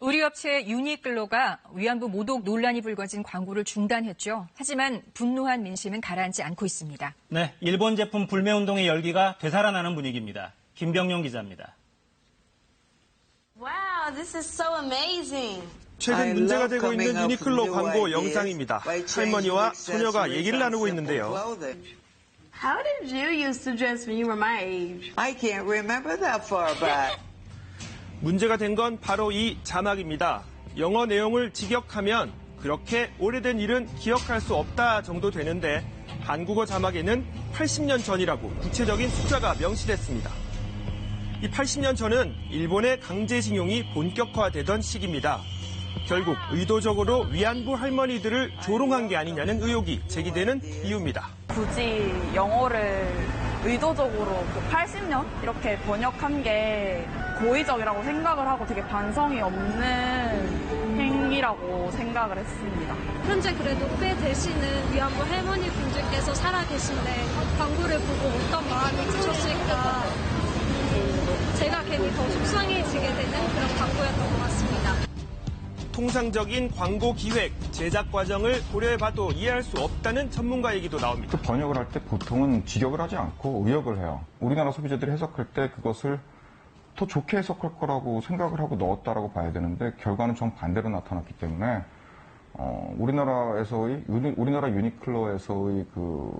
우리 업체 유니클로가 위안부 모독 논란이 불거진 광고를 중단했죠. 하지만 분노한 민심은 가라앉지 않고 있습니다. 네, 일본 제품 불매운동의 열기가 되살아나는 분위기입니다. 김병용 기자입니다. Wow, this is so amazing. 최근 문제가 되고 있는 유니클로 광고 영상입니다. 할머니와 소녀가 얘기를 나누고 있는데요. How did you used to dress when you were my age? I can't remember that far back. 문제가 된 건 바로 이 자막입니다. 영어 내용을 직역하면 그렇게 오래된 일은 기억할 수 없다 정도 되는데 한국어 자막에는 80년 전이라고 구체적인 숫자가 명시됐습니다. 이 80년 전은 일본의 강제징용이 본격화되던 시기입니다. 결국 의도적으로 위안부 할머니들을 조롱한 게 아니냐는 의혹이 제기되는 이유입니다. 굳이 영어를 의도적으로 80년 이렇게 번역한 게 고의적이라고 생각을 하고 되게 반성이 없는 행위라고 생각을 했습니다. 현재 그래도 꽤 되시는 위안부 할머니 분들께서 살아계신데 광고를 보고 어떤 마음이 드셨을까 제가 괜히 더 속상해지게 되는 그런 광고였던 것 같습니다. 통상적인 광고 기획, 제작 과정을 고려해봐도 이해할 수 없다는 전문가 얘기도 나옵니다. 번역을 할 때 보통은 직역을 하지 않고 의역을 해요. 우리나라 소비자들이 해석할 때 그것을 더 좋게 해석할 거라고 생각을 하고 넣었다라고 봐야 되는데 결과는 정반대로 나타났기 때문에 우리나라 유니클로에서의 그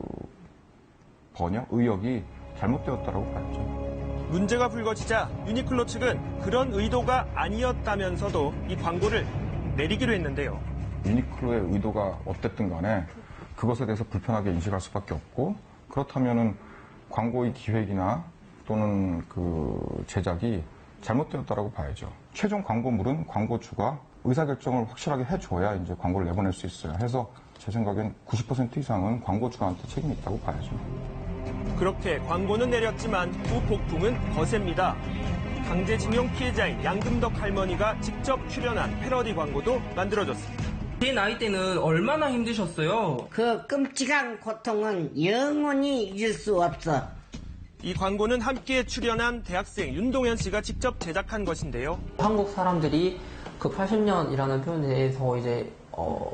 번역, 의역이 잘못되었다라고 봐야죠. 문제가 불거지자 유니클로 측은 그런 의도가 아니었다면서도 이 광고를 내리기로 했는데요. 유니클로의 의도가 어땠든 간에 그것에 대해서 불편하게 인식할 수밖에 없고 그렇다면은 광고의 기획이나 또는 그 제작이 잘못되었다라고 봐야죠. 최종 광고물은 광고주가 의사결정을 확실하게 해줘야 이제 광고를 내보낼 수 있어요. 해서 제 생각엔 90% 이상은 광고주한테 책임이 있다고 봐야죠. 그렇게 광고는 내렸지만 후폭풍은 거셉니다. 강제징용 피해자인 양금덕 할머니가 직접 출연한 패러디 광고도 만들어졌습니다. 제 나이 때는 얼마나 힘드셨어요? 그 끔찍한 고통은 영원히 잊을 수 없어. 이 광고는 함께 출연한 대학생 윤동현 씨가 직접 제작한 것인데요. 한국 사람들이 그 80년이라는 표현에 대해서 이제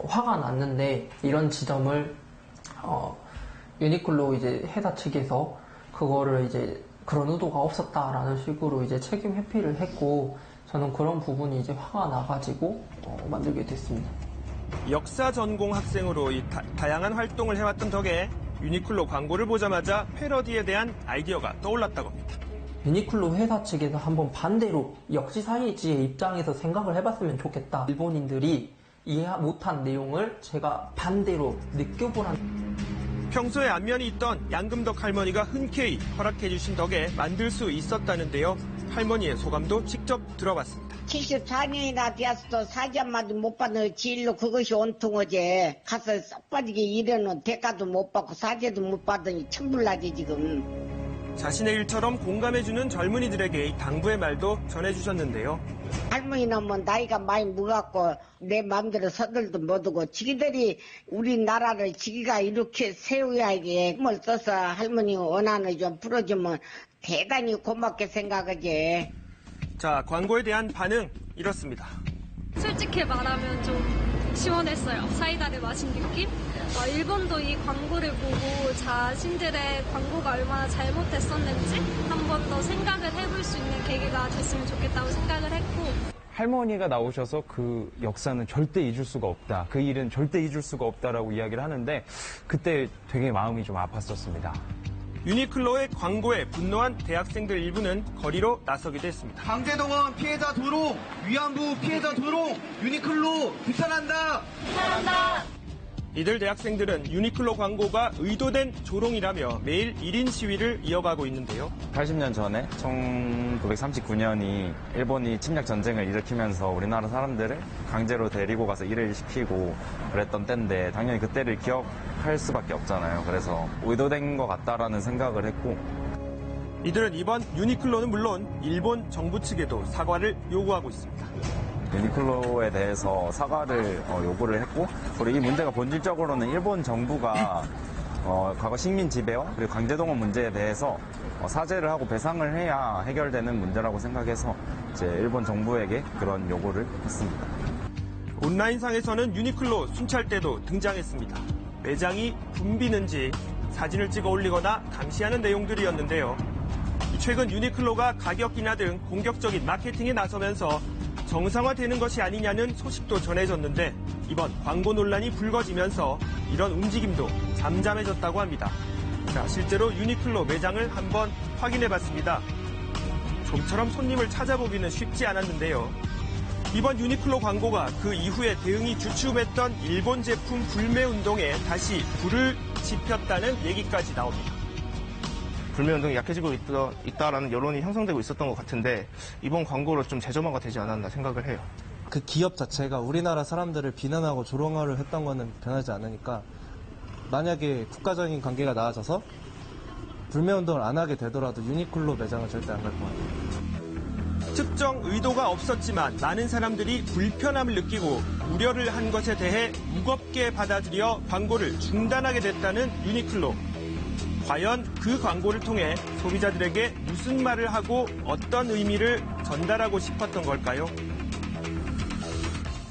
화가 났는데 이런 지점을 유니클로 이제 회사 측에서 그거를 이제 그런 의도가 없었다라는 식으로 이제 책임 회피를 했고 저는 그런 부분이 이제 화가 나가지고 만들게 됐습니다. 역사 전공 학생으로 다양한 활동을 해왔던 덕에 유니클로 광고를 보자마자 패러디에 대한 아이디어가 떠올랐다고 합니다. 유니클로 회사 측에서 한번 반대로 역지사지의 입장에서 생각을 해봤으면 좋겠다. 일본인들이 이해 못한 내용을 제가 반대로 느껴보라는. 평소에 안면이 있던 양금덕 할머니가 흔쾌히 허락해 주신 덕에 만들 수 있었다는데요. 할머니의 소감도 직접 들어봤습니다. 74년이나 되었어도 사죄만도 못 받는 진로 그것이 온통하지. 가서 쏙 빠지게 일해놓은 대가도 못 받고 사죄도 못 받으니 천불나지 지금. 자신의 일처럼 공감해주는 젊은이들에게 이 당부의 말도 전해주셨는데요. 할머니는 뭐 나이가 많이 먹었고 내 마음대로 서들도 못하고 지기들이 우리나라를 지기가 이렇게 세워야게 힘을 써서 할머니 원한을 좀 풀어주면 대단히 고맙게 생각하지. 자, 광고에 대한 반응 이렇습니다. 솔직히 말하면 좀 시원했어요. 사이다를 마신 느낌? 일본도 이 광고를 보고 자신들의 광고가 얼마나 잘못됐었는지 한 번 더 생각을 해볼 수 있는 계기가 됐으면 좋겠다고 생각을 했고 할머니가 나오셔서 그 역사는 절대 잊을 수가 없다. 그 일은 절대 잊을 수가 없다라고 이야기를 하는데 그때 되게 마음이 좀 아팠었습니다. 유니클로의 광고에 분노한 대학생들 일부는 거리로 나서기도 했습니다. 강제동원 피해자 도롱, 위안부 피해자 도롱, 유니클로 비판한다. 비판한다. 이들 대학생들은 유니클로 광고가 의도된 조롱이라며 매일 1인 시위를 이어가고 있는데요. 80년 전에 1939년이 일본이 침략 전쟁을 일으키면서 우리나라 사람들을 강제로 데리고 가서 일을 시키고 그랬던 때인데 당연히 그때를 기억할 수밖에 없잖아요. 그래서 의도된 것 같다라는 생각을 했고 이들은 이번 유니클로는 물론 일본 정부 측에도 사과를 요구하고 있습니다. 유니클로에 대해서 사과를 요구를 했고 그리고 이 문제가 본질적으로는 일본 정부가 과거 식민 지배와 그리고 강제동원 문제에 대해서 사죄를 하고 배상을 해야 해결되는 문제라고 생각해서 이제 일본 정부에게 그런 요구를 했습니다. 온라인상에서는 유니클로 순찰 때도 등장했습니다. 매장이 붐비는지 사진을 찍어 올리거나 감시하는 내용들이었는데요. 최근 유니클로가 가격 인하 등 공격적인 마케팅에 나서면서 정상화되는 것이 아니냐는 소식도 전해졌는데 이번 광고 논란이 불거지면서 이런 움직임도 잠잠해졌다고 합니다. 자, 실제로 유니클로 매장을 한번 확인해봤습니다. 좀처럼 손님을 찾아보기는 쉽지 않았는데요. 이번 유니클로 광고가 그 이후에 대응이 주춤했던 일본 제품 불매운동에 다시 불을 지폈다는 얘기까지 나옵니다. 불매운동이 약해지고 있다라는 여론이 형성되고 있었던 것 같은데 이번 광고로 좀 재점화가 되지 않았나 생각을 해요. 그 기업 자체가 우리나라 사람들을 비난하고 조롱하려 했던 거는 변하지 않으니까 만약에 국가적인 관계가 나아져서 불매운동을 안 하게 되더라도 유니클로 매장은 절대 안 갈 것 같아요. 특정 의도가 없었지만 많은 사람들이 불편함을 느끼고 우려를 한 것에 대해 무겁게 받아들여 광고를 중단하게 됐다는 유니클로. 과연 그 광고를 통해 소비자들에게 무슨 말을 하고 어떤 의미를 전달하고 싶었던 걸까요?